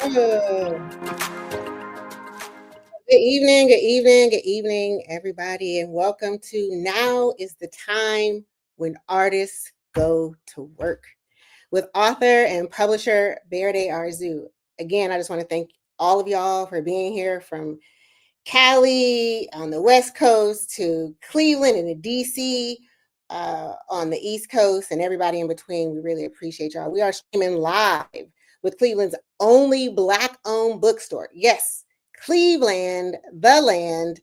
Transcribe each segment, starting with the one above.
Good evening, everybody, and welcome to Now is the Time When Artists Go to Work with author and publisher Verde Arzu. Again, I just want to thank all of y'all for being here from Cali on the West Coast to Cleveland and to DC on the East Coast and everybody in between. We really appreciate y'all. We are streaming live with Cleveland's only Black-owned bookstore. Yes, Cleveland, the land,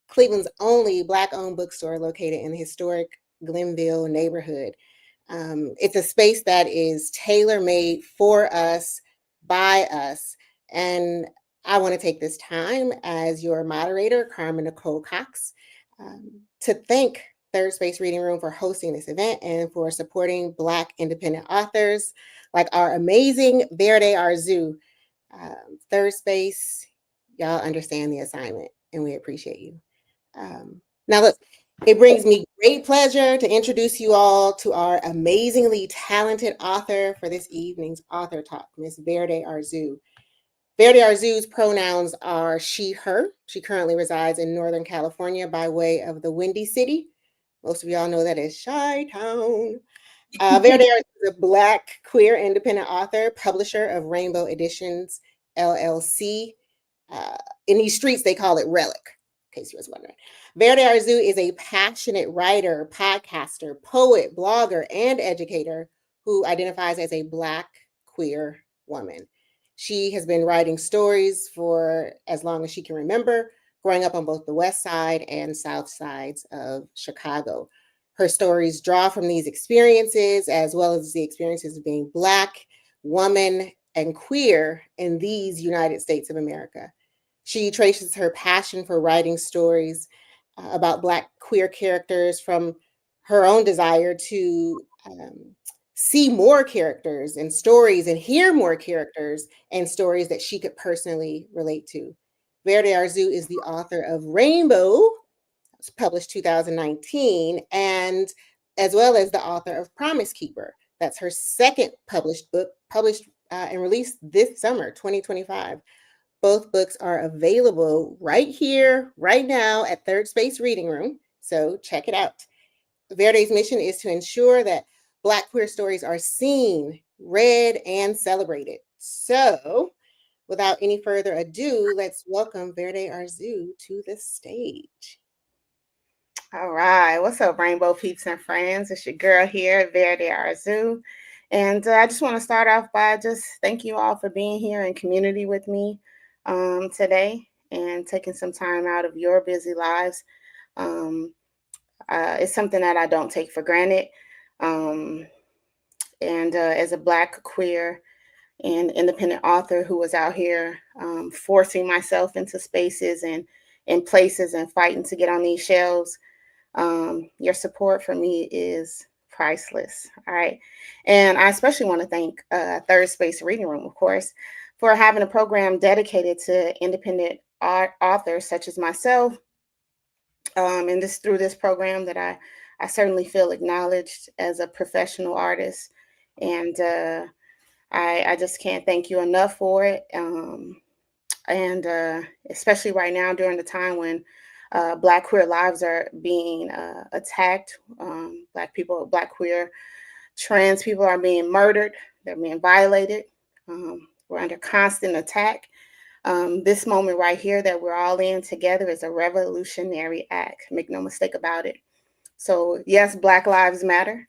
Cleveland's only Black-owned bookstore located in the historic Glenville neighborhood. It's a space that is tailor-made for us, by us, and I want to take this time as your moderator, Carmen Nicole Cox, to thank Third Space Reading Room for hosting this event and for supporting Black independent authors like our amazing Verde Arzu. Third Space, y'all understand the assignment, and we appreciate you. Now, look, it brings me great pleasure to introduce you all to our amazingly talented author for this evening's author talk, Miss Verde Arzu. Verde Arzu's pronouns are she, her. She currently resides in Northern California by way of the Windy City. Most of y'all know that is Chi-Town. Verde Arzu is a Black queer independent author, publisher of Rainbow Editions, LLC. In these streets, they call it Relic, in case you was wondering. Verde Arzu is a passionate writer, podcaster, poet, blogger, and educator who identifies as a Black queer woman. She has been writing stories for as long as she can remember, growing up on both the west side and south sides of Chicago. Her stories draw from these experiences, as well as the experiences of being Black, woman, and queer in these United States of America. She traces her passion for writing stories about Black queer characters from her own desire to see more characters and stories and hear more characters and stories that she could personally relate to. Verde Arzu is the author of Rainbow, published 2019, and as well as the author of Promise Keeper. That's her second published book, published and released this summer, 2025. Both books are available right here, right now at Third Space Reading Room, so check it out. Verde's mission is to ensure that Black queer stories are seen, read, and celebrated. So, without any further ado, let's welcome Verde Arzu to the stage. All right. What's up, Rainbow Peeps and friends? It's your girl here, Verde Arzu. And I just want to start off by just thank you all for being here in community with me today and taking some time out of your busy lives. It's something that I don't take for granted. And as a Black, queer, and independent author who was out here forcing myself into spaces and in places and fighting to get on these shelves, your support for me is priceless. All right. And I especially want to thank Third Space Reading Room, of course, for having a program dedicated to independent authors such as myself. And this through this program that I certainly feel acknowledged as a professional artist. And I just can't thank you enough for it. And especially right now during the time when Black queer lives are being attacked. Black people, Black queer, trans people are being murdered. They're being violated. We're under constant attack. This moment right here that we're all in together is a revolutionary act. Make no mistake about it. So yes, Black lives matter,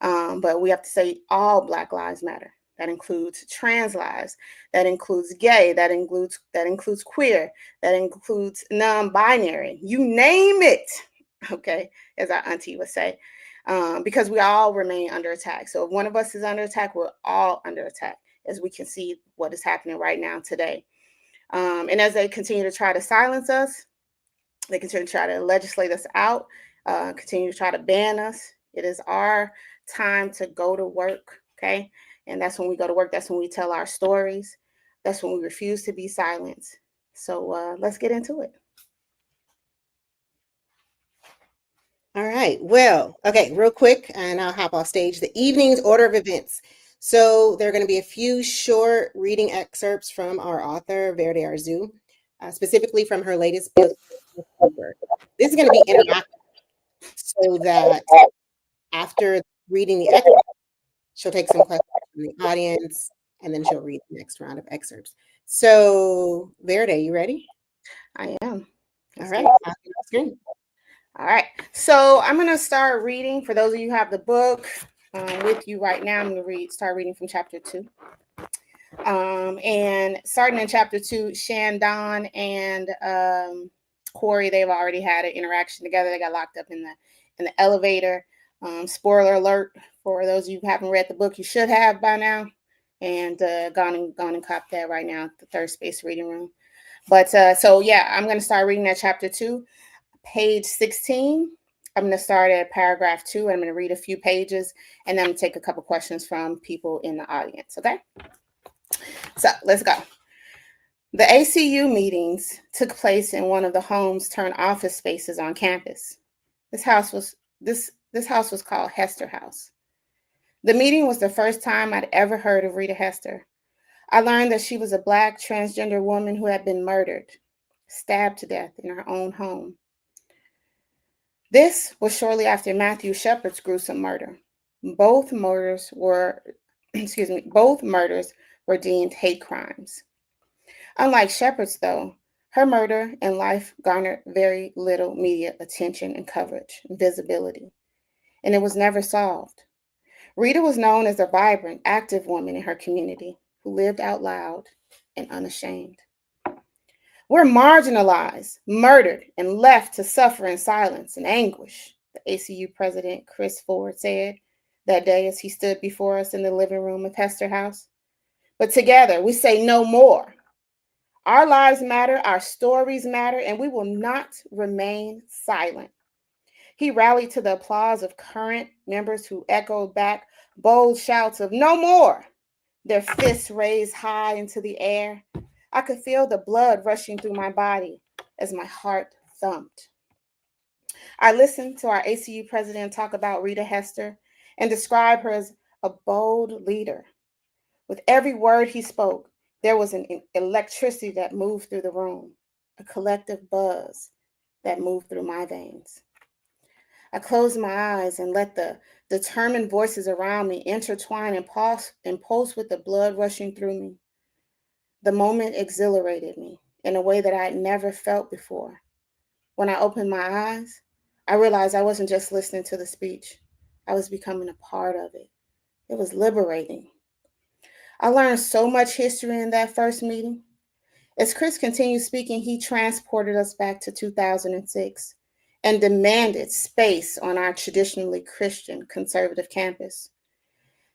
but we have to say all Black lives matter. That includes trans lives, that includes gay, that includes queer, that includes non-binary, you name it, okay, as our auntie would say, because we all remain under attack. So if one of us is under attack, we're all under attack, as we can see what is happening right now today. And as they continue to try to silence us, they continue to try to legislate us out, continue to try to ban us, it is our time to go to work, okay? And that's when we go to work. That's when we tell our stories. That's when we refuse to be silenced. So let's get into it. All right. Well, okay, real quick, and I'll hop off stage. The evening's order of events. So there are going to be a few short reading excerpts from our author, Verde Arzu, specifically from her latest book, Over. This is going to be interactive so that after reading the excerpt, she'll take some questions from the audience and then she'll read the next round of excerpts. So, Verde, you ready? I am. All right. I'll get the screen. All right. So I'm going to start reading. For those of you who have the book with you right now, I'm going to start reading from chapter 2. And starting in chapter 2, Shandon and Corey, they've already had an interaction together. They got locked up in the elevator. Spoiler alert for those of you who haven't read the book, you should have by now, and gone and cop that right now at the Third Space Reading Room. But so yeah, I'm going to start reading that chapter 2, page 16. I'm going to start at paragraph 2. And I'm going to read a few pages, and then I'm going to take a couple questions from people in the audience. Okay. So let's go. The ACU meetings took place in one of the homes turned office spaces on campus. This house was called Hester House. The meeting was the first time I'd ever heard of Rita Hester. I learned that she was a Black transgender woman who had been murdered, stabbed to death in her own home. This was shortly after Matthew Shepard's gruesome murder. Both murders were deemed hate crimes. Unlike Shepard's, though, her murder and life garnered very little media attention and coverage and visibility, and it was never solved. Rita was known as a vibrant, active woman in her community who lived out loud and unashamed. We're marginalized, murdered, and left to suffer in silence and anguish, the ACU president, Chris Ford, said that day as he stood before us in the living room of Hester House. But together, we say no more. Our lives matter, our stories matter, and we will not remain silent. He rallied to the applause of current members who echoed back bold shouts of no more, their fists raised high into the air. I could feel the blood rushing through my body as my heart thumped. I listened to our ACU president talk about Rita Hester and describe her as a bold leader. With every word he spoke, there was an electricity that moved through the room, a collective buzz that moved through my veins. I closed my eyes and let the determined voices around me intertwine and pulse with the blood rushing through me. The moment exhilarated me in a way that I had never felt before. When I opened my eyes, I realized I wasn't just listening to the speech. I was becoming a part of it. It was liberating. I learned so much history in that first meeting. As Chris continued speaking, he transported us back to 2006 and demanded space on our traditionally Christian conservative campus.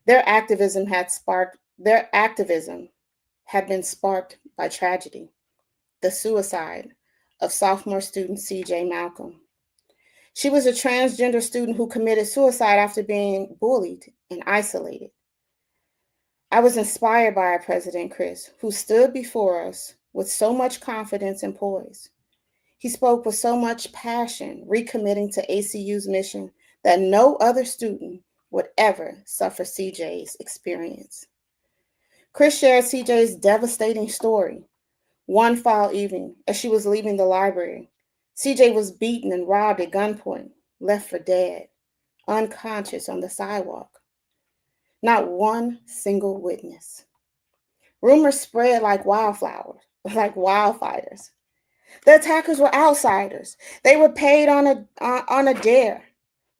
Their activism had been sparked by tragedy, the suicide of sophomore student CJ Malcolm. She was a transgender student who committed suicide after being bullied and isolated. I was inspired by our president, Chris, who stood before us with so much confidence and poise. He spoke with so much passion, recommitting to ACU's mission that no other student would ever suffer CJ's experience. Chris shared CJ's devastating story. One fall evening, as she was leaving the library, CJ was beaten and robbed at gunpoint, left for dead, unconscious on the sidewalk. Not one single witness. Rumors spread like wildfires. The attackers were outsiders. They were paid on a dare.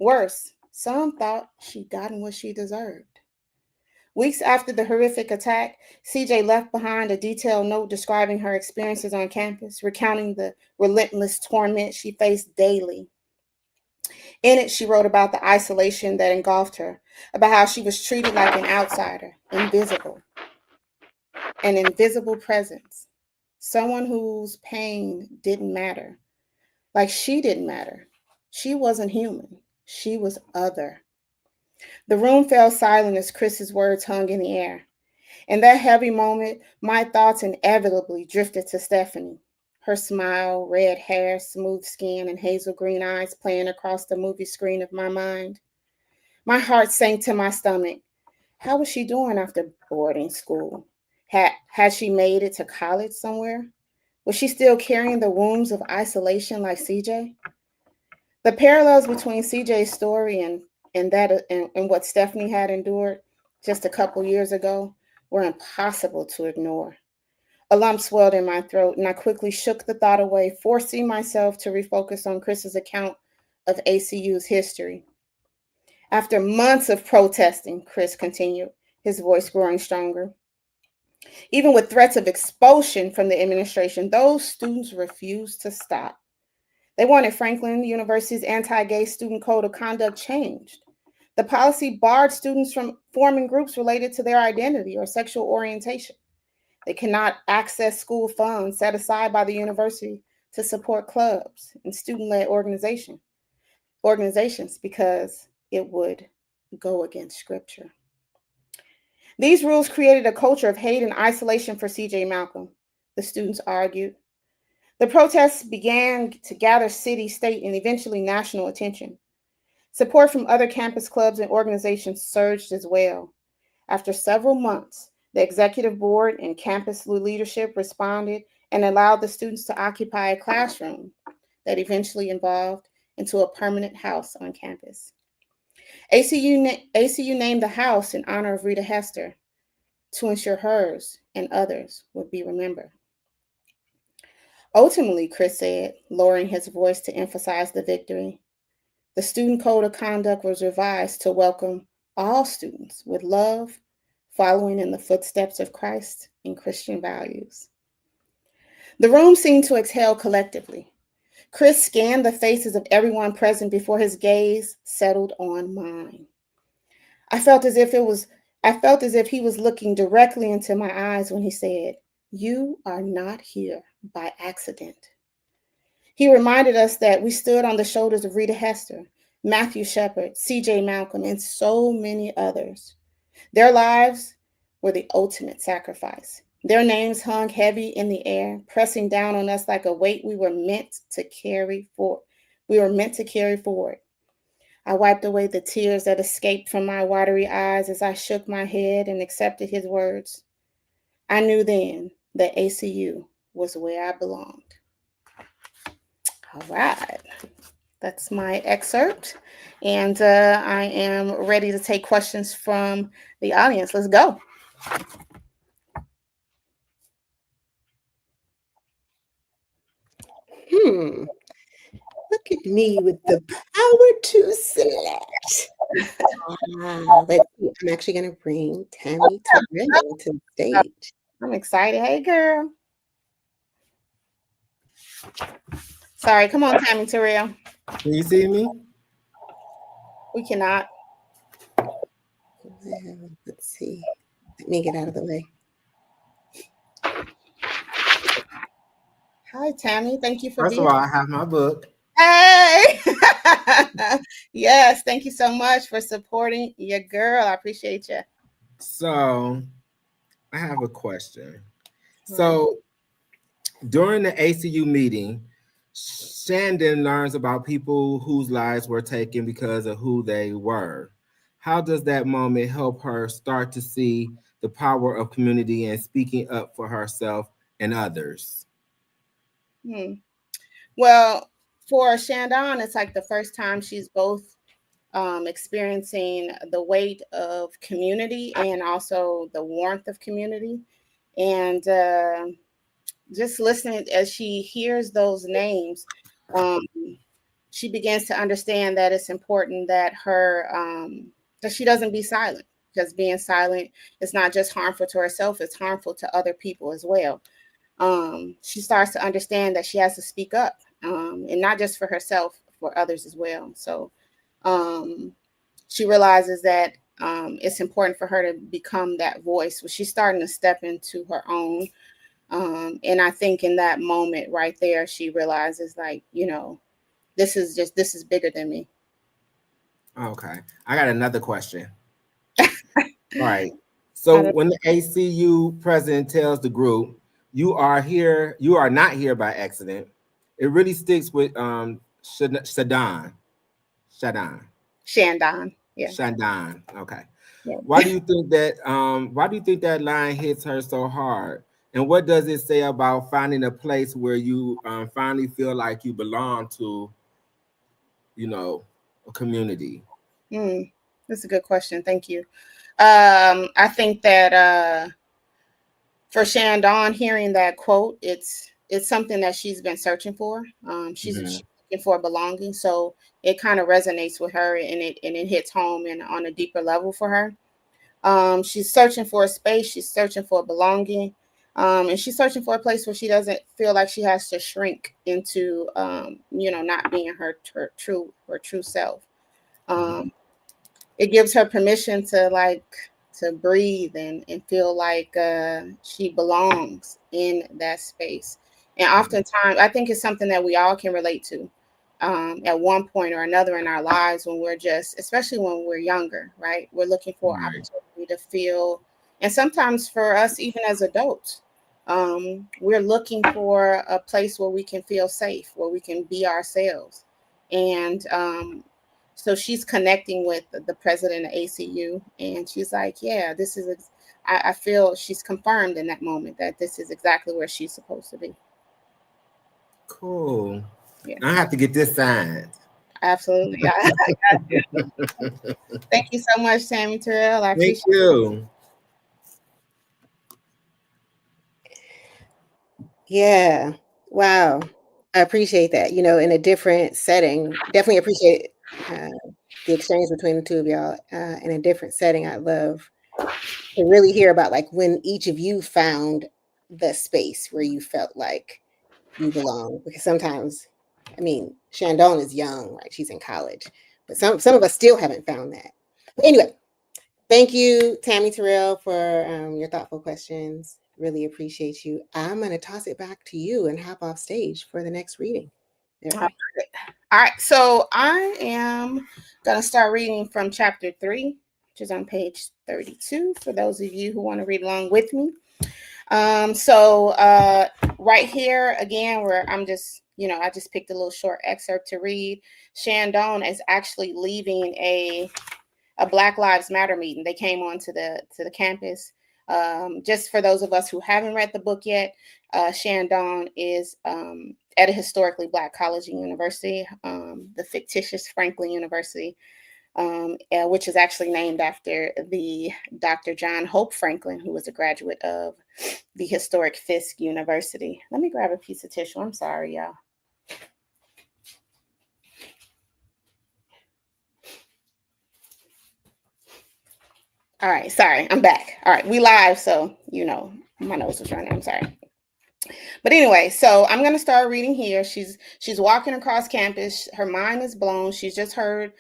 Worse, some thought she'd gotten what she deserved. Weeks after the horrific attack, CJ left behind a detailed note describing her experiences on campus, recounting the relentless torment she faced daily. In it, she wrote about the isolation that engulfed her, about how she was treated like an outsider, invisible, an invisible presence, someone whose pain didn't matter, like she didn't matter. She wasn't human. She was other. The room fell silent as Chris's words hung in the air. In that heavy moment, my thoughts inevitably drifted to Stephanie. Her smile, red hair, smooth skin, and hazel green eyes playing across the movie screen of my mind. My heart sank to my stomach How was she doing after boarding school? Had she made it to college somewhere? Was she still carrying the wounds of isolation like CJ? The parallels between CJ's story and what Stephanie had endured just a couple years ago were impossible to ignore. A lump swelled in my throat, and I quickly shook the thought away, forcing myself to refocus on Chris's account of ACU's history. After months of protesting, Chris continued, his voice growing stronger. Even with threats of expulsion from the administration, those students refused to stop. They wanted Franklin University's anti gay student code of conduct changed. The policy barred students from forming groups related to their identity or sexual orientation. They cannot access school funds set aside by the university to support clubs and student-led organizations because it would go against scripture. These rules created a culture of hate and isolation for CJ Malcolm, the students argued. The protests began to gather city, state, and eventually national attention. Support from other campus clubs and organizations surged as well. After several months, the executive board and campus leadership responded and allowed the students to occupy a classroom that eventually evolved into a permanent house on campus. ACU named the house in honor of Rita Hester to ensure hers and others would be remembered. Ultimately, Chris said, lowering his voice to emphasize the victory, the student code of conduct was revised to welcome all students with love, following in the footsteps of Christ and Christian values. The room seemed to exhale collectively. Chris scanned the faces of everyone present before his gaze settled on mine. I felt as if he was looking directly into my eyes when he said, "You are not here by accident." He reminded us that we stood on the shoulders of Rita Hester, Matthew Shepard, C.J. Malcolm, and so many others. Their lives were the ultimate sacrifice. Their names hung heavy in the air, pressing down on us like a weight we were meant to carry forward. I wiped away the tears that escaped from my watery eyes as I shook my head and accepted his words. I knew then that ACU was where I belonged. All right, that's my excerpt, and I am ready to take questions from the audience. Let's go. Look at me with the power to select. Let's see. I'm actually going to bring Tammy Terrell to the stage. I'm excited. Hey, girl. Sorry, come on, Tammy Terrell. Can you see me? We cannot. Well, let's see. Let me get out of the way. Hi, Tammy. Thank you for First being of all, I have my book. Hey! Yes, thank you so much for supporting your girl. I appreciate you. So I have a question. So during the ACU meeting, Shandon learns about people whose lives were taken because of who they were. How does that moment help her start to see the power of community and speaking up for herself and others? Well, for Shandon, it's like the first time she's both experiencing the weight of community and also the warmth of community. And just listening as she hears those names, she begins to understand that it's important that that she doesn't be silent, because being silent is not just harmful to herself, it's harmful to other people as well. She starts to understand that she has to speak up, and not just for herself, for others as well. So she realizes that it's important for her to become that voice. She's starting to step into her own. And I think in that moment right there, she realizes, like, this is bigger than me. Okay. I got another question. All right. So when the ACU president tells the group, you are not here by accident, it really sticks with Shandon. Yeah. Shandon. Shandon. Okay. Yeah. Why do you think that? Why do you think that line hits her so hard? And what does it say about finding a place where you finally feel like you belong to, you know, a community? That's a good question. Thank you. I think that for Shandon, hearing that quote, it's something that she's been searching for. She's looking for belonging, so it kind of resonates with her, and it hits home and on a deeper level for her. She's searching for a space. She's searching for belonging, and she's searching for a place where she doesn't feel like she has to shrink into, not being her true self. Mm-hmm. Um, it gives her permission to breathe and feel like she belongs in that space. And oftentimes, I think it's something that we all can relate to at one point or another in our lives when we're just, especially when we're younger, right? We're looking for Right. opportunity to feel, and sometimes for us, even as adults, we're looking for a place where we can feel safe, where we can be ourselves. And so she's connecting with the president of ACU, and she's like, "Yeah, this is." I feel she's confirmed in that moment that this is exactly where she's supposed to be. Cool. Yeah, I have to get this signed. absolutely. I got you. Thank you so much, Tammy Terrell. I Thank appreciate it. you. Yeah. Wow. I appreciate that. In a different setting, definitely appreciate uh, the exchange between the two of y'all. In a different setting, I love to really hear about like when each of you found the space where you felt like you belong. Because sometimes, I mean, Shandon is young, right? She's in college, but some of us still haven't found that. But anyway, thank you, Tammy Terrell, for your thoughtful questions. Really appreciate you. I'm going to toss it back to you and hop off stage for the next reading. All right. All right. So I am gonna start reading from chapter 3, which is on page 32. For those of you who want to read along with me. So right here again, where I'm just, I just picked a little short excerpt to read. Shandon is actually leaving a Black Lives Matter meeting. They came on to the campus. Just for those of us who haven't read the book yet, Shandon is at a historically Black college and university, the fictitious Franklin University, which is actually named after the Dr. John Hope Franklin, who was a graduate of the historic Fisk University. Let me grab a piece of tissue. I'm sorry, y'all. All right, sorry, I'm back. All right, we live, so my nose was running. I'm sorry. But anyway, so I'm gonna start reading here. She's walking across campus. Her mind is blown. She's just heard,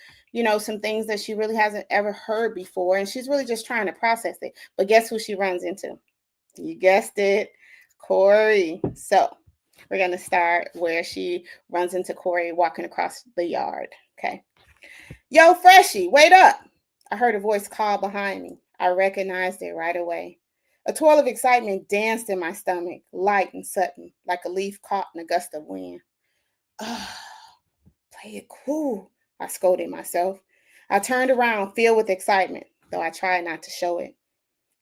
some things that she really hasn't ever heard before, and she's really just trying to process it. But guess who she runs into? You guessed it, Corey. So we're gonna start where she runs into Corey walking across the yard. Okay. Yo, Freshie, wait up. I heard a voice call behind me. I recognized it right away. A twirl of excitement danced in my stomach, light and sudden, like a leaf caught in a gust of wind. Oh, play it cool, I scolded myself. I turned around, filled with excitement, though I tried not to show it.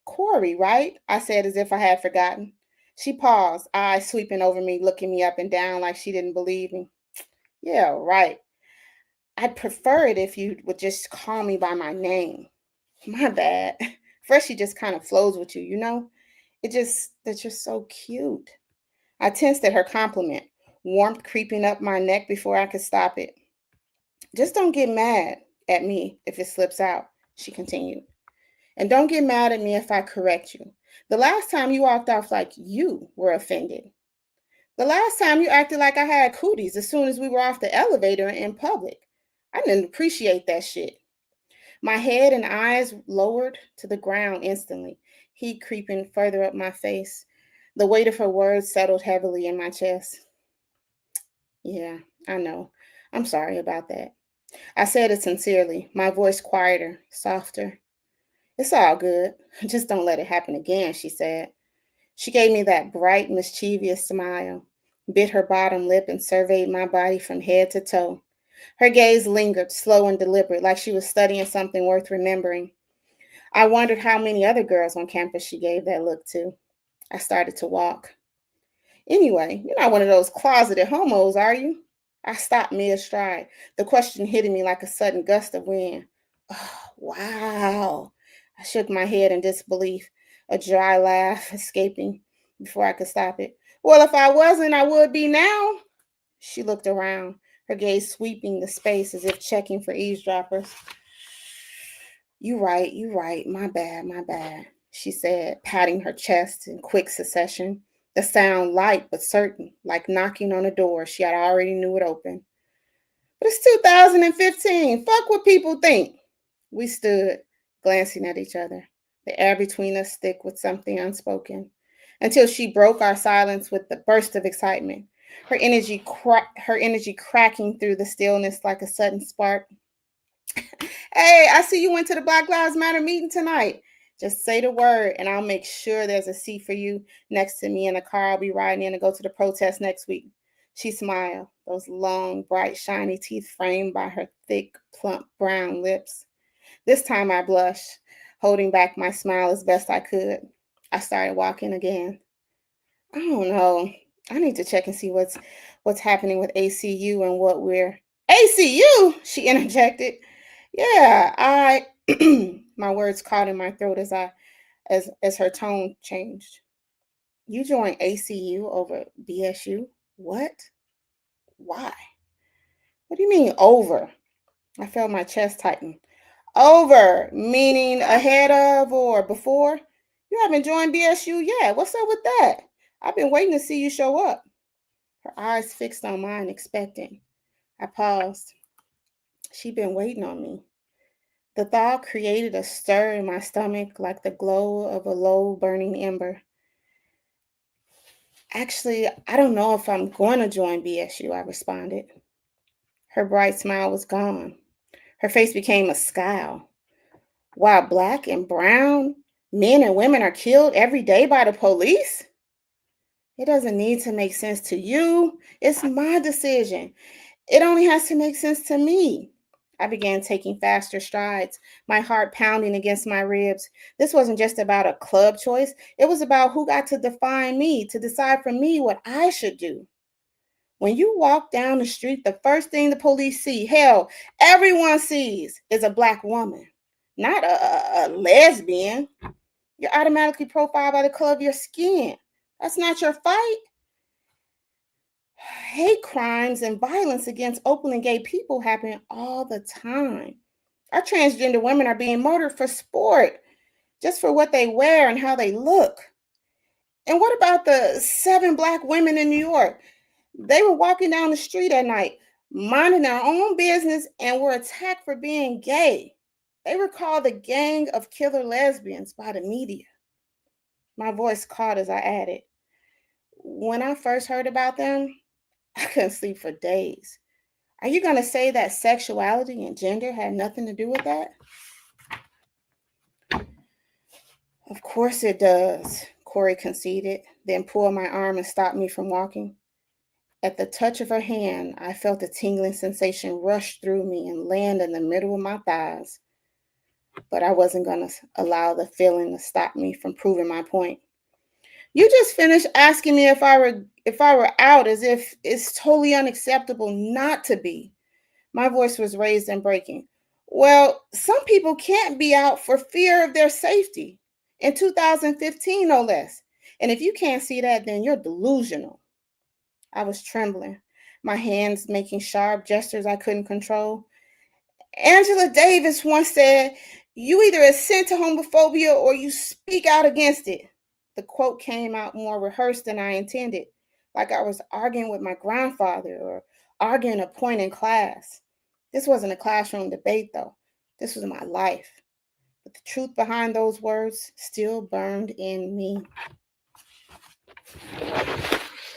Corey, right? I said as if I had forgotten. She paused, eyes sweeping over me, looking me up and down like she didn't believe me. Yeah, right. I'd prefer it if you would just call me by my name. My bad. Freshie just kind of flows with you, That you're so cute. I tensed at her compliment, warmth creeping up my neck before I could stop it. Just don't get mad at me if it slips out, she continued. And don't get mad at me if I correct you. The last time you walked off like you were offended. The last time you acted like I had cooties as soon as we were off the elevator in public. I didn't appreciate that shit. My head and eyes lowered to the ground instantly, heat creeping further up my face. The weight of her words settled heavily in my chest. Yeah, I know. I'm sorry about that. I said it sincerely, my voice quieter, softer. It's all good. Just don't let it happen again, she said. She gave me that bright, mischievous smile, bit her bottom lip, and surveyed my body from head to toe. Her gaze lingered, slow and deliberate, like she was studying something worth remembering. I wondered how many other girls on campus she gave that look to. I started to walk. Anyway, you're not one of those closeted homos, are you? I stopped mid stride, the question hitting me like a sudden gust of wind. Oh, wow. I shook my head in disbelief, a dry laugh escaping before I could stop it. Well, if I wasn't, I would be now. She looked around, her gaze sweeping the space as if checking for eavesdroppers. You right. My bad, she said, patting her chest in quick succession, the sound light but certain, like knocking on a door she had already knew would open. But it's 2015. Fuck what people think. We stood, glancing at each other, the air between us thick with something unspoken, until she broke our silence with the burst of excitement, her energy cracking through the stillness like a sudden spark. Hey, I see you went to the Black Lives Matter meeting tonight. Just say the word, and I'll make sure there's a seat for you next to me in the car I'll be riding in to go to the protest next week. She smiled, those long, bright, shiny teeth framed by her thick, plump brown lips. This time I blushed, holding back my smile as best I could. I started walking again. I don't know. I need to check and see what's happening with ACU and what we're ACU, she interjected. Yeah, I my words caught in my throat as her tone changed. You joined ACU over BSU? What? Why? What do you mean over? I felt my chest tighten. Over, meaning ahead of or before? You haven't joined BSU yet. What's up with that? I've been waiting to see you show up. Her eyes fixed on mine, expecting. I paused. She'd been waiting on me. The thought created a stir in my stomach like the glow of a low burning ember. Actually, I don't know if I'm going to join BSU, I responded. Her bright smile was gone. Her face became a scowl. While black and brown men and women are killed every day by the police? It doesn't need to make sense to you. It's my decision. It only has to make sense to me. I began taking faster strides, my heart pounding against my ribs. This wasn't just about a club choice. It was about who got to define me, to decide for me what I should do. When you walk down the street, the first thing the police see, hell, everyone sees, is a black woman, not a lesbian. You're automatically profiled by the color of your skin. That's not your fight. Hate crimes and violence against openly gay people happen all the time. Our transgender women are being murdered for sport, just for what they wear and how they look. And what about the 7 black women in New York? They were walking down the street at night, minding their own business, and were attacked for being gay. They were called the gang of killer lesbians by the media. My voice caught as I added, when I first heard about them, I couldn't sleep for days. Are you going to say that sexuality and gender had nothing to do with that? Of course it does, Corey conceded, then pulled my arm and stopped me from walking. At the touch of her hand, I felt a tingling sensation rush through me and land in the middle of my thighs. But I wasn't going to allow the feeling to stop me from proving my point. You just finished asking me if I were out, as if it's totally unacceptable not to be. My voice was raised and breaking. Well, some people can't be out for fear of their safety. In 2015, no less. And if you can't see that, then you're delusional. I was trembling, my hands making sharp gestures I couldn't control. Angela Davis once said, you either assent to homophobia or you speak out against it. The quote came out more rehearsed than I intended, like I was arguing with my grandfather or arguing a point in class. This wasn't a classroom debate, though. This was my life. But the truth behind those words still burned in me.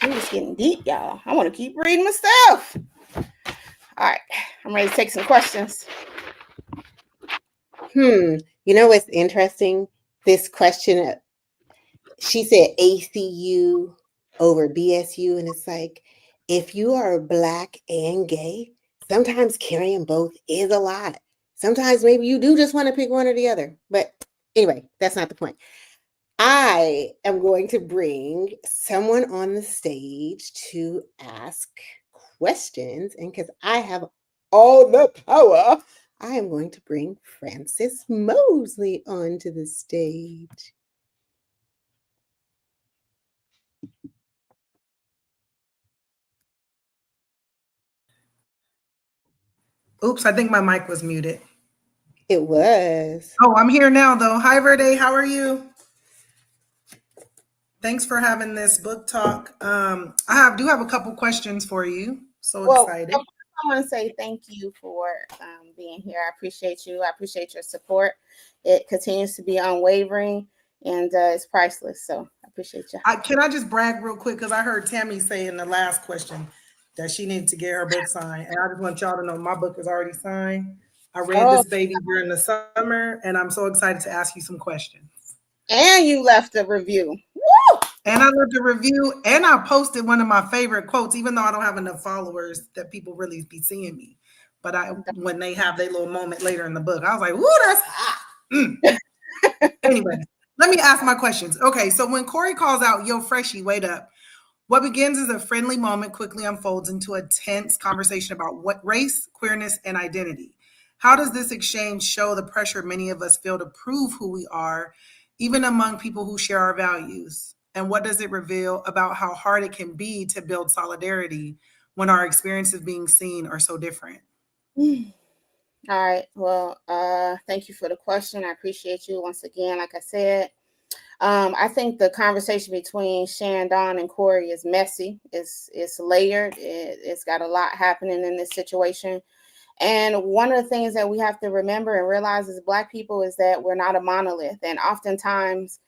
We're just getting deep, y'all. I want to keep reading my stuff. All right, I'm ready to take some questions. You know what's interesting? This question, she said ACU over BSU, and it's like, if you are black and gay, sometimes carrying both is a lot. Sometimes maybe you do just want to pick one or the other. But Anyway, that's not the point. I am going to bring someone on the stage to ask questions. And because I have all the power, I am going to bring Francis Mosley onto the stage. Oops, I think my mic was muted. It was. Oh, I'm here now though. Hi Verde, how are you? Thanks for having this book talk. Do have a couple questions for you. So Well, excited. I want to say thank you for being here. I appreciate you. I appreciate your support. It continues to be unwavering and it's priceless. So I appreciate you. Can I just brag real quick? Because I heard Tammy say in the last question that she needed to get her book signed. And I just want y'all to know my book is already signed. I read Oh, this baby during the summer, and I'm so excited to ask you some questions. and you left a review. Woo! And I left a review, and I posted one of my favorite quotes, even though I don't have enough followers that people really be seeing me. But when they have their little moment later in the book, I was like, "Woo, that's hot." Anyway, let me ask my questions. Okay, so when Corey calls out, "Yo, freshie, wait up," what begins as a friendly moment quickly unfolds into a tense conversation about what race, queerness, and identity. How does this exchange show the pressure many of us feel to prove who we are, even among people who share our values? And what does it reveal about how hard it can be to build solidarity when our experiences being seen are so different? All right. Well, thank you for the question. I appreciate you once again. Like I said, I think the conversation between Shandon and Corey is messy. It's layered. It's got a lot happening in this situation. And one of the things that we have to remember and realize as Black people is that we're not a monolith. And oftentimes,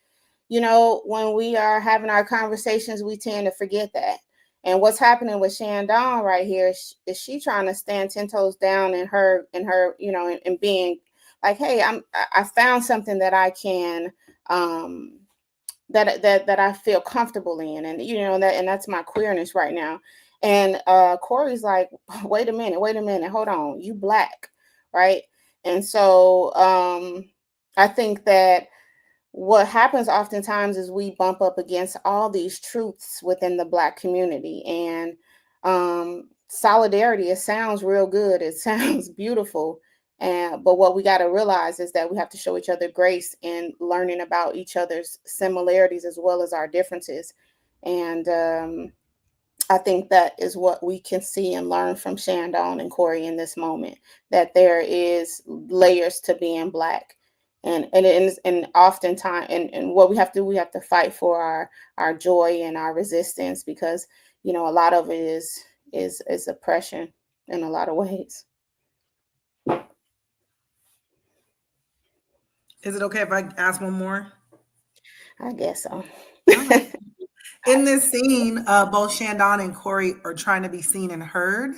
when we are having our conversations, we tend to forget that. And what's happening with Shandon right here is she trying to stand 10 toes down in her, and being like, hey, I found something that I can, that I feel comfortable in. And, and that's my queerness right now. And Corey's like, wait a minute, hold on, you Black, right? And so I think that what happens oftentimes is we bump up against all these truths within the Black community. And solidarity, it sounds real good, it sounds beautiful, but what we got to realize is that we have to show each other grace in learning about each other's similarities as well as our differences. And I think that is what we can see and learn from Shandon and Corey in this moment, that there is layers to being Black. And oftentimes, and what we have to do, we have to fight for our joy and our resistance, because a lot of it is oppression in a lot of ways. Is it okay if I ask one more? I guess so. Right. In this scene, both Shandon and Corey are trying to be seen and heard,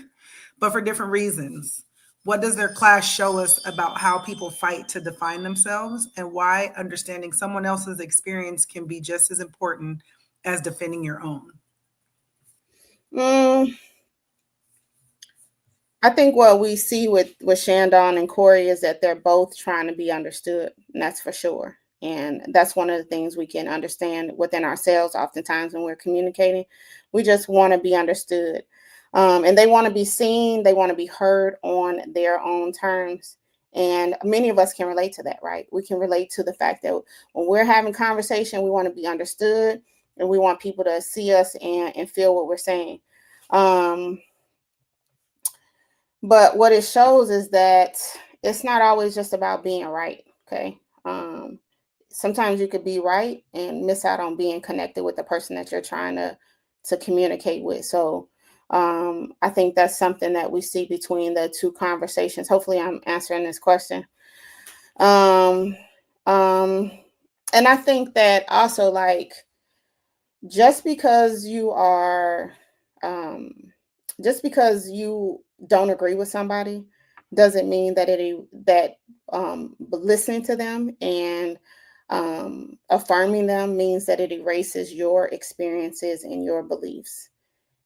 but for different reasons. What does their clash show us about how people fight to define themselves, and why understanding someone else's experience can be just as important as defending your own? I think what we see with Shandon and Corey is that they're both trying to be understood, and that's for sure. And that's one of the things we can understand within ourselves oftentimes when we're communicating. We just want to be understood. And they want to be seen, they want to be heard on their own terms. And many of us can relate to that, right? We can relate to the fact that when we're having conversation, we want to be understood, and we want people to see us and feel what we're saying. But what it shows is that it's not always just about being right. Okay. Sometimes you could be right and miss out on being connected with the person that you're trying to communicate with. So I think that's something that we see between the two conversations. Hopefully I'm answering this question. Um, um, and I think that also, like, just because you are, just because you don't agree with somebody doesn't mean that listening to them and affirming them means that it erases your experiences and your beliefs.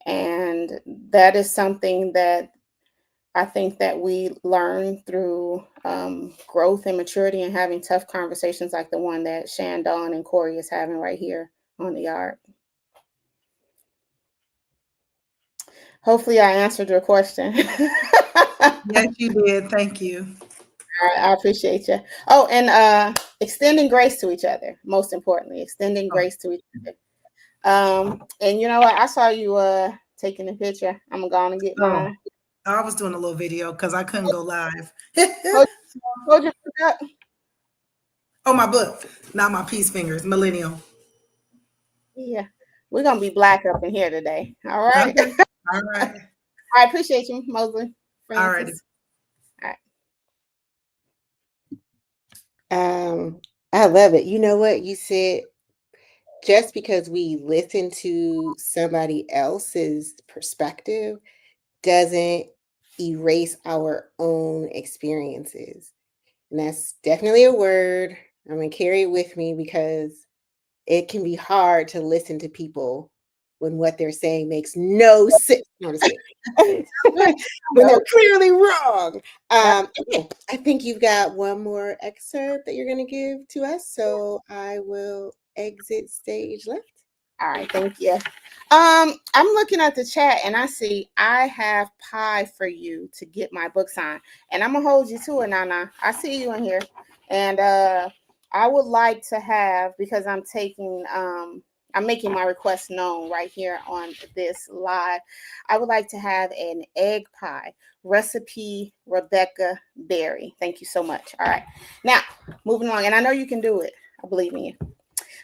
And that is something that I think that we learn through growth and maturity and having tough conversations like the one that Shandon and Corey is having right here on the yard. Hopefully I answered your question. Yes, you did. Thank you. I appreciate you. Oh, and extending grace to each other, most importantly, extending Oh. grace to each other. And you know what? I saw you taking a picture. I'm gonna go on and get mine. I was doing a little video because I couldn't go live. Hold your book up. Oh, my book, not my peace fingers, millennial. Yeah, we're gonna be black up in here today. All right. Okay. All right. I appreciate you, Mosley All right. Francis. All right. I love it. You know what you said? Just because we listen to somebody else's perspective doesn't erase our own experiences. And that's definitely a word. I'm going to carry it with me because it can be hard to listen to people when what they're saying makes no sense. No, just kidding. When they're clearly wrong. Okay, I think you've got one more excerpt that you're going to give to us. So I will exit stage left. All right, thank you. I'm looking at the chat and I see I have pie for you to get my book signed, and I'm gonna hold you to it, Nana. I see you in here, and I would like to have, because I'm making my request known right here on this live. I would like to have an egg pie recipe, Rebecca Berry. Thank you so much. All right, now moving along, and I know you can do it. I believe in you.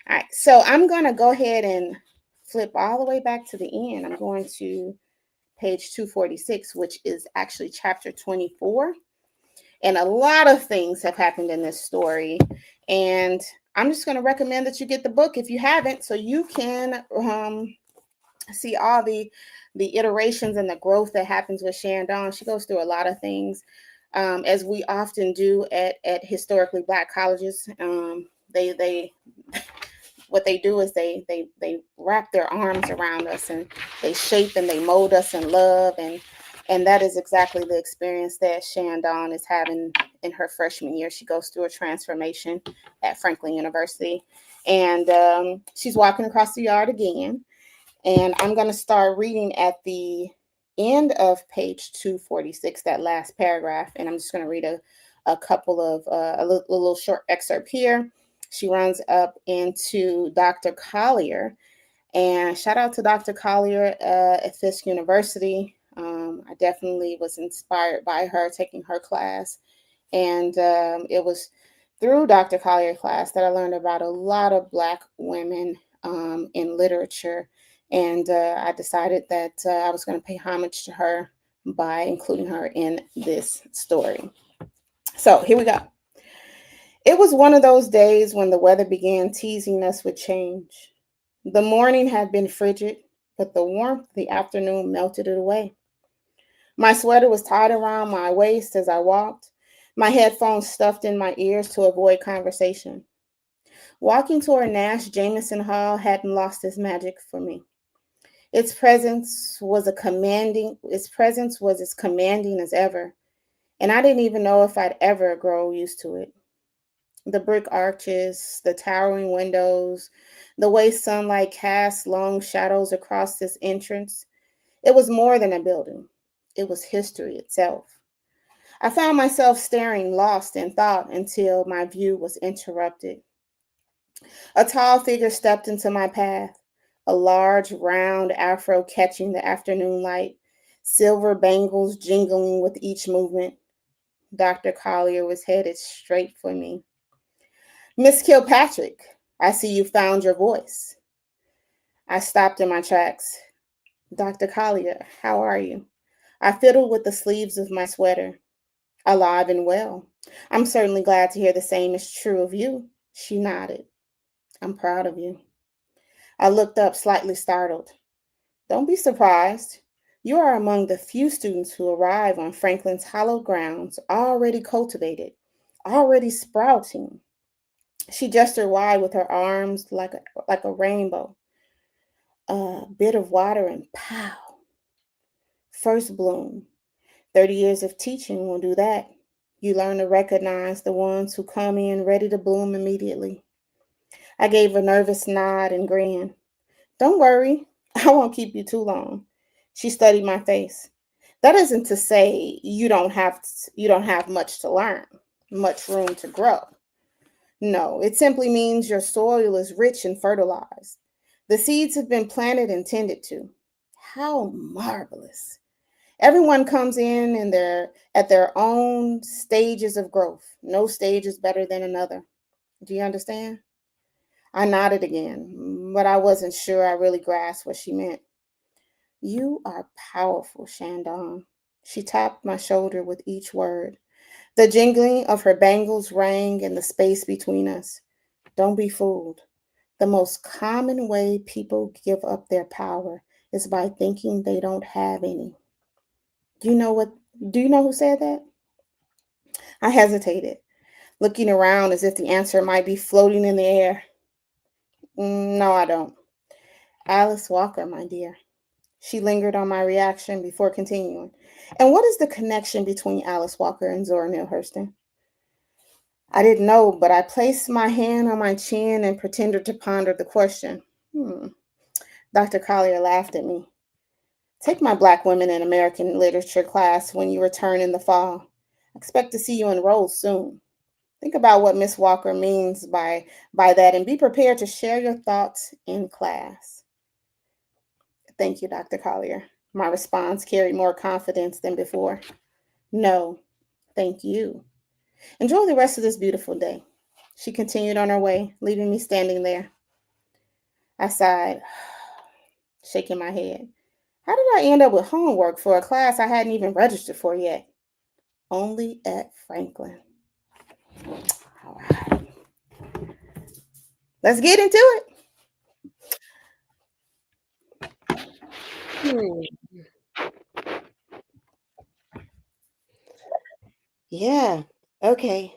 All right, so I'm going to go ahead and flip all the way back to the end. I'm going to page 246, which is actually chapter 24. And a lot of things have happened in this story. And I'm just going to recommend that you get the book if you haven't, so you can see all the iterations and the growth that happens with Shandon. She goes through a lot of things, as we often do at historically Black colleges. They what they do is they wrap their arms around us, and they shape and they mold us in love, and that is exactly the experience that Shandon is having in her freshman year. She goes through a transformation at Franklin University, and she's walking across the yard again. And I'm going to start reading at the end of page 246, that last paragraph, and I'm just going to read a couple of a little short excerpt here. She runs up into Dr. Collier, and shout out to Dr. Collier at Fisk University. I definitely was inspired by her, taking her class, and it was through Dr. Collier's class that I learned about a lot of Black women in literature, and I decided that I was going to pay homage to her by including her in this story. So here we go. It was one of those days when the weather began teasing us with change. The morning had been frigid, but the warmth of the afternoon melted it away. My sweater was tied around my waist as I walked, my headphones stuffed in my ears to avoid conversation. Walking toward Nash Jameson Hall hadn't lost its magic for me. Its presence was as commanding as ever, and I didn't even know if I'd ever grow used to it. The brick arches, the towering windows, the way sunlight cast long shadows across this entrance. It was more than a building. It was history itself. I found myself staring, lost in thought, until my view was interrupted. A tall figure stepped into my path, a large, round afro catching the afternoon light, silver bangles jingling with each movement. Dr. Collier was headed straight for me. Miss Kilpatrick, I see you found your voice. I stopped in my tracks. Dr. Collier, how are you? I fiddled with the sleeves of my sweater. Alive and well. I'm certainly glad to hear the same is true of you. She nodded. I'm proud of you. I looked up, slightly startled. Don't be surprised. You are among the few students who arrive on Franklin's hallowed grounds, already cultivated, already sprouting. She gestured wide with her arms like a rainbow. A bit of water and pow. First bloom. 30 years of teaching will do that. You learn to recognize the ones who come in ready to bloom immediately. I gave a nervous nod and grin. Don't worry, I won't keep you too long. She studied my face. That isn't to say you don't have much to learn, much room to grow. No, it simply means your soil is rich and fertilized. The seeds have been planted and tended to. How marvelous. Everyone comes in and they're at their own stages of growth. No stage is better than another. Do you understand? I nodded again, but I wasn't sure I really grasped what she meant. You are powerful, Shandon. She tapped my shoulder with each word. The jingling of her bangles rang in the space between us. Don't be fooled. The most common way people give up their power is by thinking they don't have any. Do you know what do you know who said that? I hesitated, looking around as if the answer might be floating in the air. No, I don't. Alice Walker, my dear. She lingered on my reaction before continuing. And what is the connection between Alice Walker and Zora Neale Hurston? I didn't know, but I placed my hand on my chin and pretended to ponder the question. Dr. Collier laughed at me. Take my Black Women in American Literature class when you return in the fall. I expect to see you enrolled soon. Think about what Miss Walker means by that and be prepared to share your thoughts in class. Thank you, Dr. Collier. My response carried more confidence than before. No, thank you. Enjoy the rest of this beautiful day. She continued on her way, leaving me standing there. I sighed, shaking my head. How did I end up with homework for a class I hadn't even registered for yet? Only at Franklin. All right. Let's get into it. Hmm. Yeah. Okay.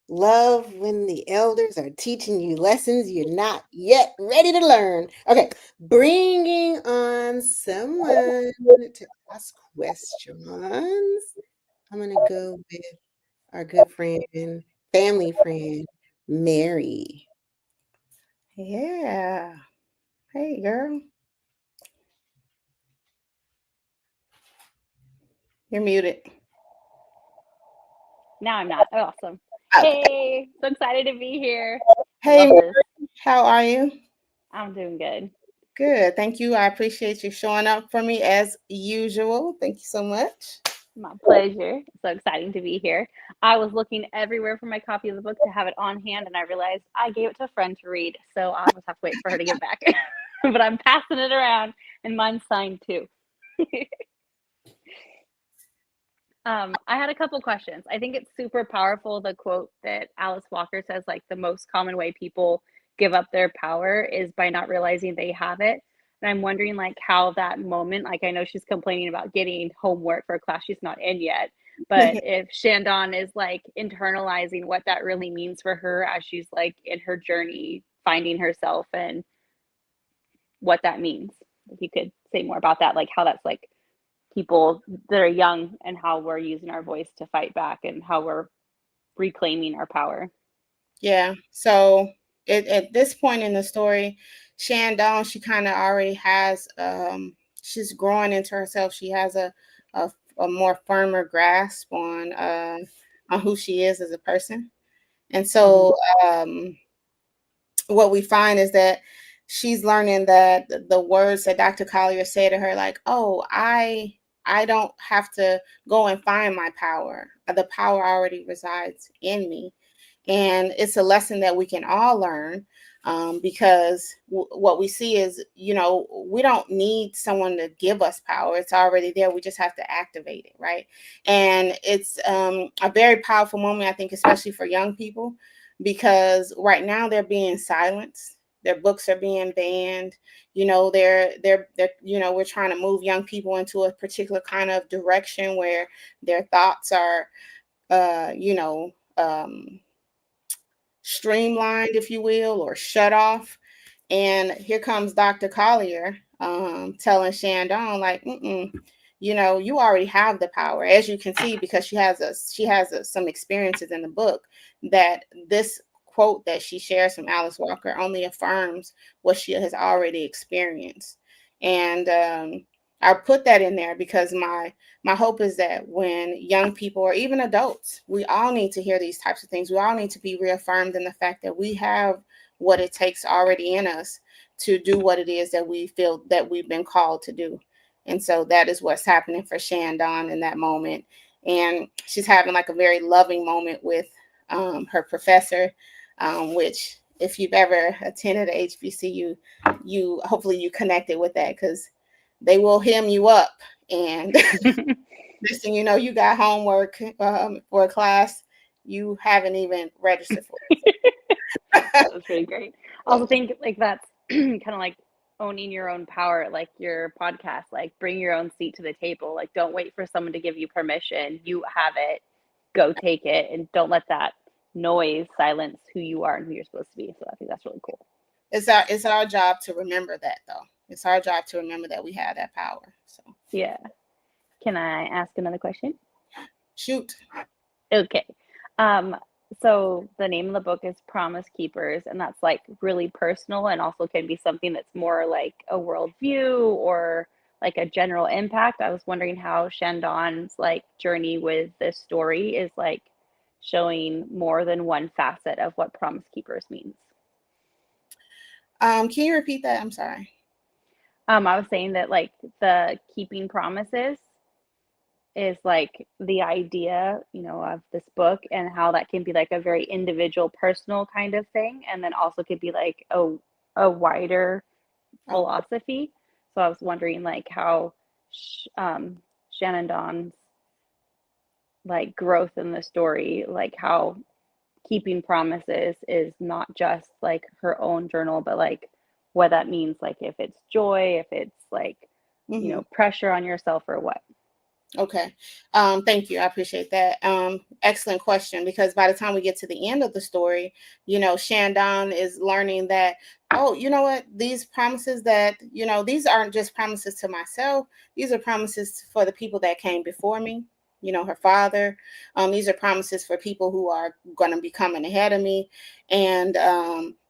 Love when the elders are teaching you lessons you're not yet ready to learn. Okay. Bringing on someone to ask questions. I'm going to go with our good friend, family friend, Mary. Yeah. Hey, girl. You're muted. Now I'm not. Awesome. Okay. Hey, so excited to be here. Hey, Love Mary. this. How are you? I'm doing good. Good. Thank you. I appreciate you showing up for me as usual. Thank you so much. My pleasure. So exciting to be here. I was looking everywhere for my copy of the book to have it on hand, and I realized I gave it to a friend to read. So I'll just have to wait for her to get back. But I'm passing it around, and mine's signed too. I had a couple questions. I think it's super powerful, the quote that Alice Walker says, like, the most common way people give up their power is by not realizing they have it. And I'm wondering, like, how that moment, like, I know she's complaining about getting homework for a class she's not in yet, but if Shandon is like internalizing what that really means for her as she's like in her journey, finding herself and what that means. If you could say more about that, like how that's like people that are young and how we're using our voice to fight back and how we're reclaiming our power. Yeah. So at this point in the story, Shandon, she kind of already has, she's growing into herself. She has a more firmer grasp on who she is as a person. And so what we find is that she's learning that the words that Dr. Collier said to her, like, oh, I don't have to go and find my power. The power already resides in me. And it's a lesson that we can all learn, because what we see is, you know, we don't need someone to give us power. It's already there. We just have to activate it, right? And it's a very powerful moment, I think, especially for young people, because right now they're being silenced. Their books are being banned. You know, they're you know, we're trying to move young people into a particular kind of direction where their thoughts are, you know, streamlined, if you will, or shut off. And here comes Dr. Collier telling Shandon, like, you know, you already have the power, as you can see, because she has some experiences in the book, that this quote that she shares from Alice Walker only affirms what she has already experienced. And I put that in there because my hope is that when young people or even adults, we all need to hear these types of things. We all need to be reaffirmed in the fact that we have what it takes already in us to do what it is that we feel that we've been called to do. And so that is what's happening for Shandon in that moment. And she's having like a very loving moment with her professor, which if you've ever attended a HBCU, you hopefully you connected with that, because they will hem you up. And next thing you know, you got homework for a class you haven't even registered for. That was pretty great. I also think like that's kind of like owning your own power, like your podcast, like bring your own seat to the table. Like don't wait for someone to give you permission. You have it, go take it, and don't let that noise silence who you are and who you're supposed to be. So I think that's really cool. It's our job to remember that, though. It's our job to remember that we have that power. So Yeah. Can I ask another question? shoot. Okay. So the name of the book is Promise Keepers, and that's like really personal and also can be something that's more like a worldview or like a general impact. I was wondering how Shandon's like journey with this story is like showing more than one facet of what Promise Keepers means. Can you repeat that? I'm sorry. I was saying that like the keeping promises is like the idea, you know, of this book and how that can be like a very individual, personal kind of thing, and then also could be like a wider philosophy. So I was wondering like how Shannon Dawn's like growth in the story, like how keeping promises is not just like her own journal, but like what that means, like if it's joy, if it's like, you know, pressure on yourself or what. Okay. Thank you. I appreciate that. Excellent question, because by the time we get to the end of the story, you know, Shandon is learning that, oh, you know what, these promises that, you know, these aren't just promises to myself. These are promises for the people that came before me, you know, her father. These are promises for people who are going to be coming ahead of me. And,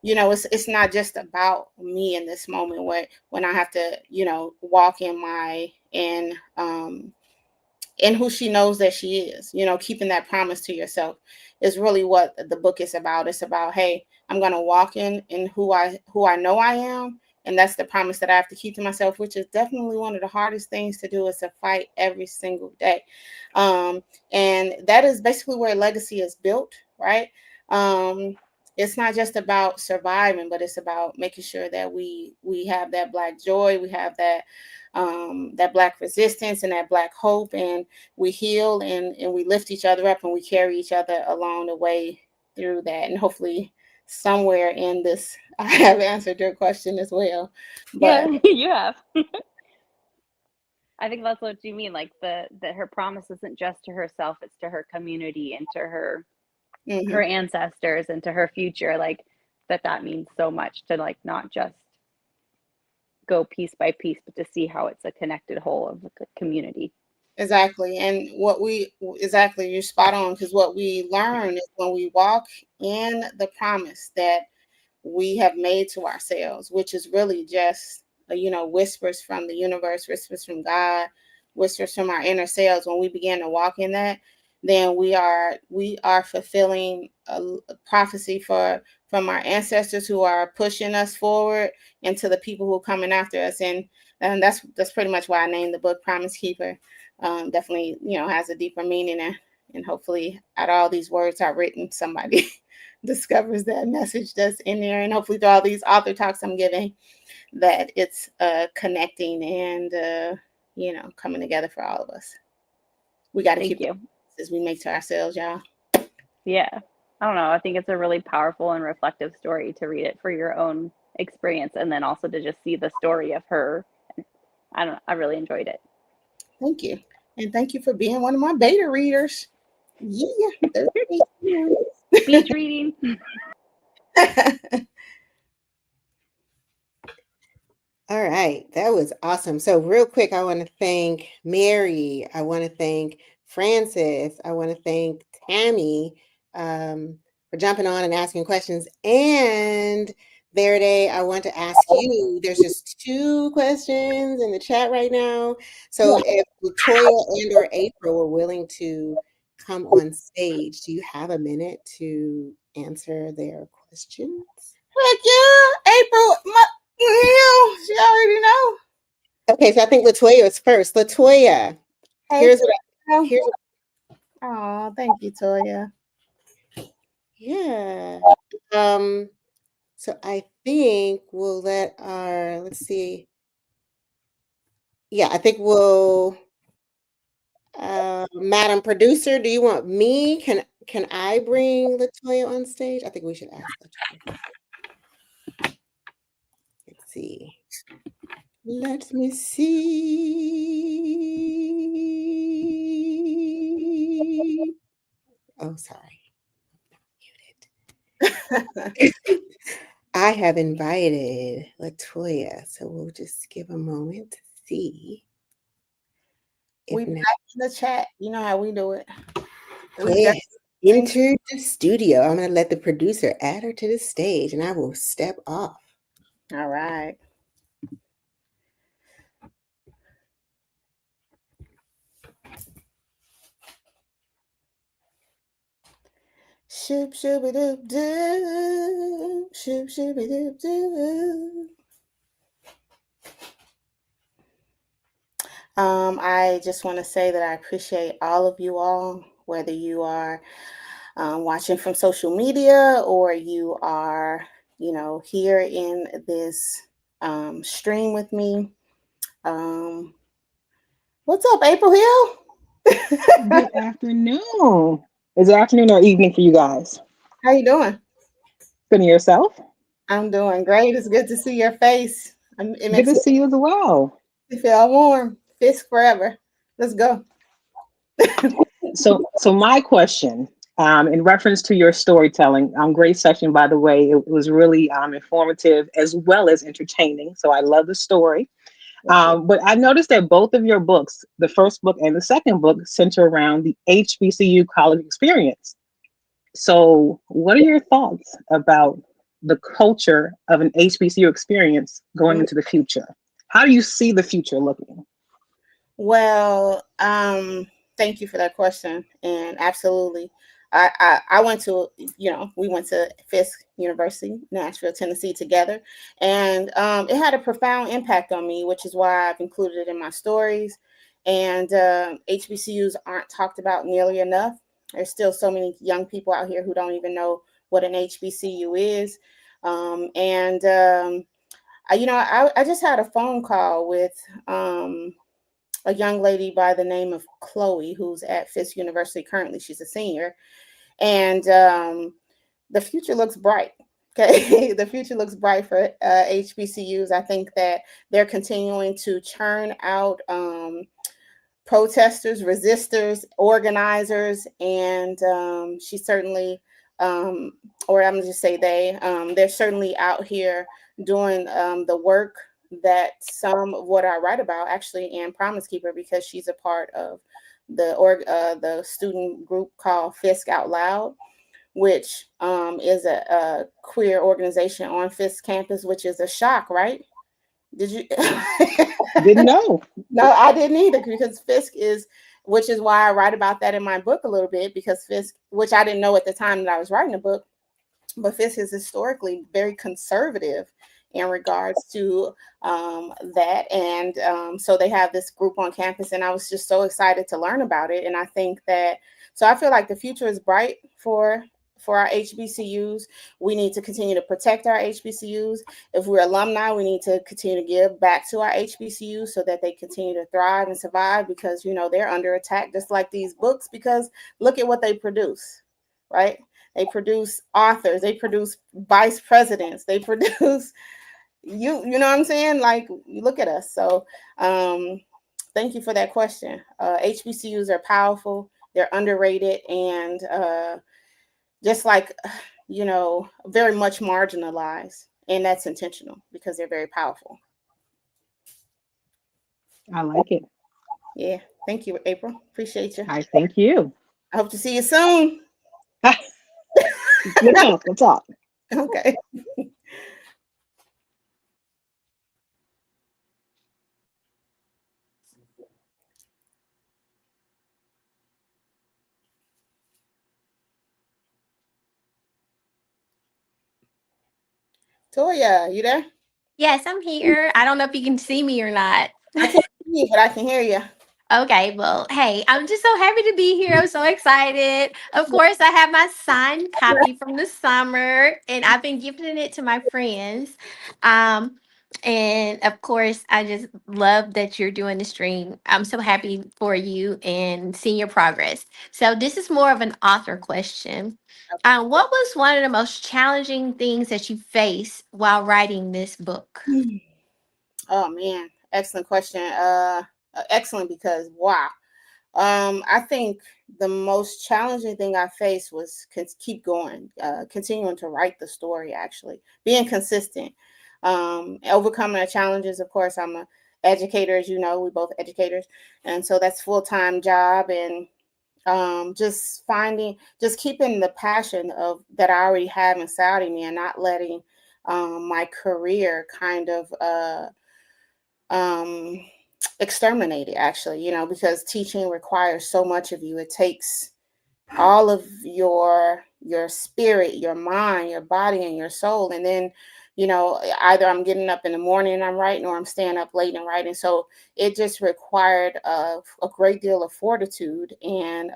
you know, it's not just about me in this moment when I have to, you know, walk in who she knows that she is. You know, keeping that promise to yourself is really what the book is about. It's about, hey, I'm going to walk in who I know I am, and that's the promise that I have to keep to myself, which is definitely one of the hardest things to do, is to fight every single day. And that is basically where legacy is built, right? It's not just about surviving, but it's about making sure that we have that Black joy, we have that Black resistance and that Black hope, and we heal and we lift each other up and we carry each other along the way through that. And hopefully somewhere in this I have answered your question as well. But Yeah, you have. I think that's what you mean, like that her promise isn't just to herself, it's to her community and to her ancestors and to her future, like that means so much to like not just go piece by piece, but to see how it's a connected whole of the community. exactly. And you're spot on, because what we learn is when we walk in the promise that we have made to ourselves, which is really just, you know, whispers from the universe, whispers from God, whispers from our inner selves. When we begin to walk in that, then we are fulfilling a prophecy from our ancestors who are pushing us forward, and to the people who are coming after us. And that's pretty much why I named the book Promise Keeper. Definitely, you know, has a deeper meaning, and hopefully out of all these words I've written, somebody discovers that message that's in there, and hopefully through all these author talks I'm giving, that it's connecting and you know, coming together for all of us. We got to keep the promises we make to ourselves, y'all. Yeah, I don't know, I think it's a really powerful and reflective story to read it for your own experience, and then also to just see the story of her. I really enjoyed it. Thank you. And thank you for being one of my beta readers. Yeah. Speech reading. All right, that was awesome. So, real quick, I want to thank Mary. I want to thank Francis. I want to thank Tammy for jumping on and asking questions. And Verde, I want to ask you. There's just 2 questions in the chat right now. So, if Latoya and/or April were willing to come on stage, do you have a minute to answer their questions? Heck yeah, April. She already know. Okay, so I think Latoya is first. Latoya, Hey, here's what Toya. here's Oh, thank you, Toya. yeah. So I think we'll let our let's see. Yeah, I think we'll Madam Producer, do you want me? Can I bring Latoya on stage? I think we should ask Latoya. Let's see. Let me see. Oh, sorry. I have invited Latoya, so we'll just give a moment to see. We If not, back in the chat. You know how we do it. Latoya has entered the studio. I'm going to let the producer add her to the stage, and I will step off. All right. Shoop shooby doop doo. Shoop shooby doop doo. I just want to say that I appreciate all of you all, whether you are watching from social media or you are, here in this stream with me. What's up, April Hill? Good afternoon. Is it afternoon or evening for you guys? How you doing? Good, and yourself? I'm doing great. It's good to see your face. It Good makes to see you as well. me feel warm. Fisk forever. Let's go. So my question, in reference to your storytelling, great session, by the way. It was really informative as well as entertaining. So I love the story. But I noticed that both of your books, the first book and the second book, center around the HBCU college experience. So, what are your thoughts about the culture of an HBCU experience going into the future? How do you see the future looking? Well, thank you for that question. And absolutely. I went to, we went to Fisk University, Nashville, Tennessee together. And it had a profound impact on me, which is why I've included it in my stories. And HBCUs aren't talked about nearly enough. There's still so many young people out here who don't even know what an HBCU is. I just had a phone call with a young lady by the name of Chloe, who's at Fisk University currently. She's a senior. And the future looks bright. Okay, the future looks bright for HBCUs. I think that they're continuing to churn out protesters, resistors, organizers, and she certainly, or I'm gonna just say they're certainly out here doing the work that some of what I write about actually in Promise Keeper, because she's a part of the student group called Fisk Out Loud, which is a queer organization on Fisk campus, which is a shock, right? Did you? Didn't know. No, I didn't either, because Fisk is, which is why I write about that in my book a little bit, because Fisk, which I didn't know at the time that I was writing the book, but Fisk is historically very conservative in regards to that. And so they have this group on campus, and I was just so excited to learn about it. And I think that, so I feel like the future is bright for our HBCUs. We need to continue to protect our HBCUs. If we're alumni, we need to continue to give back to our HBCUs so that they continue to thrive and survive, because, they're under attack, just like these books, because look at what they produce, right? They produce authors, they produce vice presidents, they produce, you know what I'm saying? Like, look at us. So thank you for that question. HBCUs are powerful, they're underrated, and just like, very much marginalized. And that's intentional because they're very powerful. I like it. Yeah. Thank you, April. Appreciate you. I thank you. I hope to see you soon. We'll talk. We'll talk. Okay. Toya, you there? Yes, I'm here. I don't know if you can see me or not. I can't see you, but I can hear you. Okay, well, hey, I'm just so happy to be here. I'm so excited. Of course, I have my signed copy from the summer, and I've been gifting it to my friends. Um, and of course, I just love that you're doing the stream. I'm so happy for you and seeing your progress. So, this is more of an author question. What was one of the most challenging things that you faced while writing this book? Oh man, excellent question. Excellent because wow. I think the most challenging thing I faced was keep going, continuing to write the story. Actually, being consistent, overcoming the challenges. Of course, I'm a educator, as you know. We both educators, and so that's full-time job, and just keeping the passion of that I already have inside of me, and not letting my career kind of um, exterminated, actually, because teaching requires so much of you. It takes all of your spirit, your mind, your body, and your soul. And then, either I'm getting up in the morning and I'm writing, or I'm staying up late and writing. So it just required a great deal of fortitude, and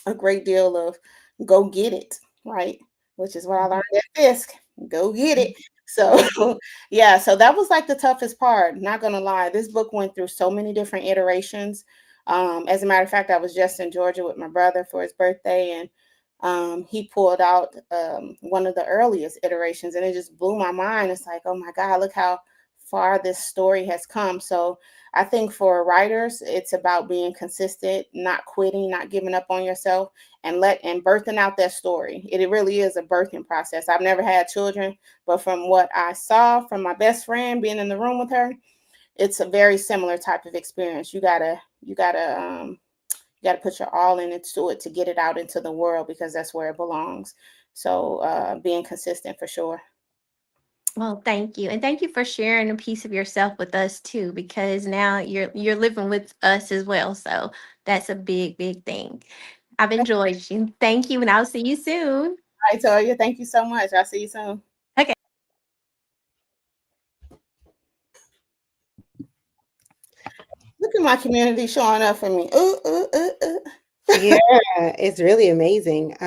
a great deal of go get it, right? Which is what I learned at Fisk. Go get it. So yeah, so that was like the toughest part. Not gonna lie, this book went through so many different iterations. As a matter of fact, I was just in Georgia with my brother for his birthday, and he pulled out one of the earliest iterations, and it just blew my mind. It's like, oh my God, look how far this story has come. So I think for writers, it's about being consistent, not quitting, not giving up on yourself, and birthing out that story. It really is a birthing process. I've never had children, but from what I saw from my best friend being in the room with her, it's a very similar type of experience. You gotta put your all into it to get it out into the world, because that's where it belongs. So being consistent for sure. Well, thank you. And thank you for sharing a piece of yourself with us too, because now you're living with us as well. So that's a big, big thing. I've enjoyed you. Thank you, and I'll see you soon. I tell you, thank you so much. I'll see you soon. Okay. Look at my community showing up for me. Ooh, ooh, ooh, ooh. Yeah, it's really amazing.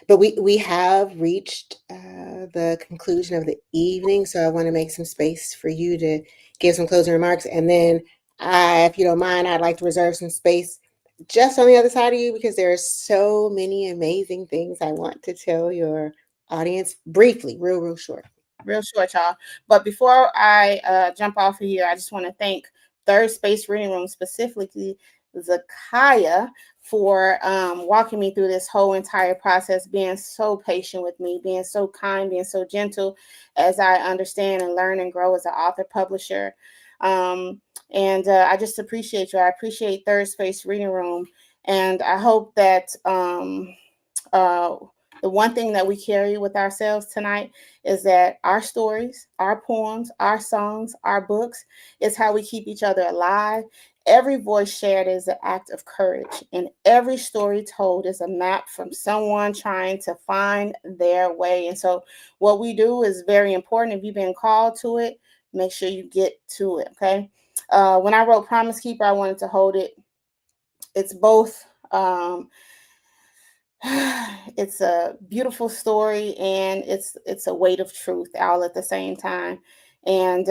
But we have reached the conclusion of the evening, so I want to make some space for you to give some closing remarks, and then if you don't mind, I'd like to reserve some space just on the other side of you, because there are so many amazing things I want to tell your audience briefly, real short. Real short, y'all. But before I jump off of here, I just want to thank Third Space Reading Room, specifically Zakaya, for walking me through this whole entire process, being so patient with me, being so kind, being so gentle as I understand and learn and grow as an author publisher. And I just appreciate you. I appreciate Third Space Reading Room. And I hope that the one thing that we carry with ourselves tonight is that our stories, our poems, our songs, our books is how we keep each other alive. Every voice shared is an act of courage, and every story told is a map from someone trying to find their way. And so what we do is very important. If you've been called to it, make sure you get to it, okay? When I wrote Promise Keeper, I wanted to hold it. It's both it's a beautiful story, and it's a weight of truth all at the same time. And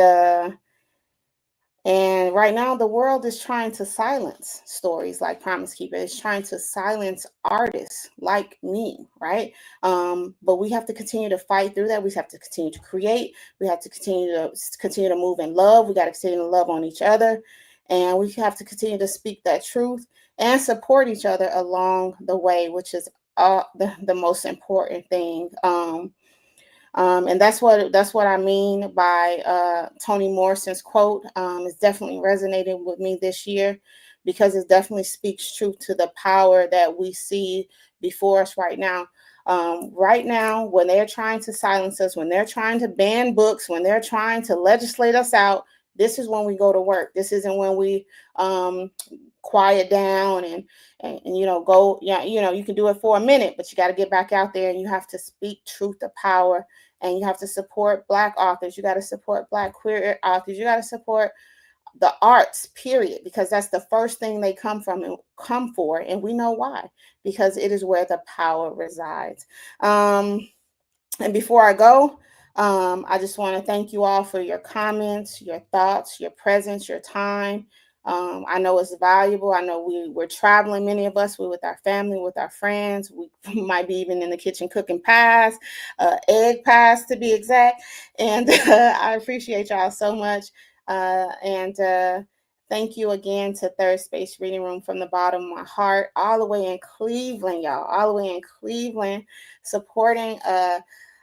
right now the world is trying to silence stories like Promise Keeper. It's trying to silence artists like me, right? But we have to continue to fight through that. We have to continue to create. We have to continue to move in love. We got to continue to love on each other, and we have to continue to speak that truth and support each other along the way, which is the most important thing. And that's what I mean by Toni Morrison's quote. It's definitely resonated with me this year, because it definitely speaks truth to the power that we see before us right now. Right now, when they're trying to silence us, when they're trying to ban books, when they're trying to legislate us out, this is when we go to work. This isn't when we quiet down and go. Yeah, you can do it for a minute, but you got to get back out there and you have to speak truth to power, and you have to support Black authors. You got to support Black queer authors. You got to support the arts, period, because that's the first thing they come for, and we know why, because it is where the power resides. And before I go, I just want to thank you all for your comments, your thoughts, your presence, your time. I know it's valuable. I know we're traveling, many of us. We're with our family, with our friends. We might be even in the kitchen cooking pies, egg pies to be exact. And I appreciate y'all so much. And thank you again to Third Space Reading Room from the bottom of my heart, all the way in Cleveland, y'all, all the way in Cleveland, supporting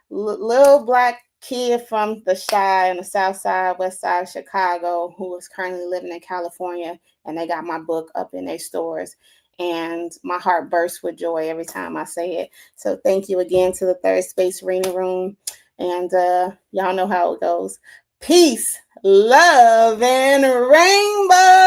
little Black kid from the Chi on the south side, west side of Chicago, who is currently living in California, and they got my book up in their stores. And my heart bursts with joy every time I say it. So thank you again to the Third Space Reading Room. And y'all know how it goes. Peace, love, and rainbow.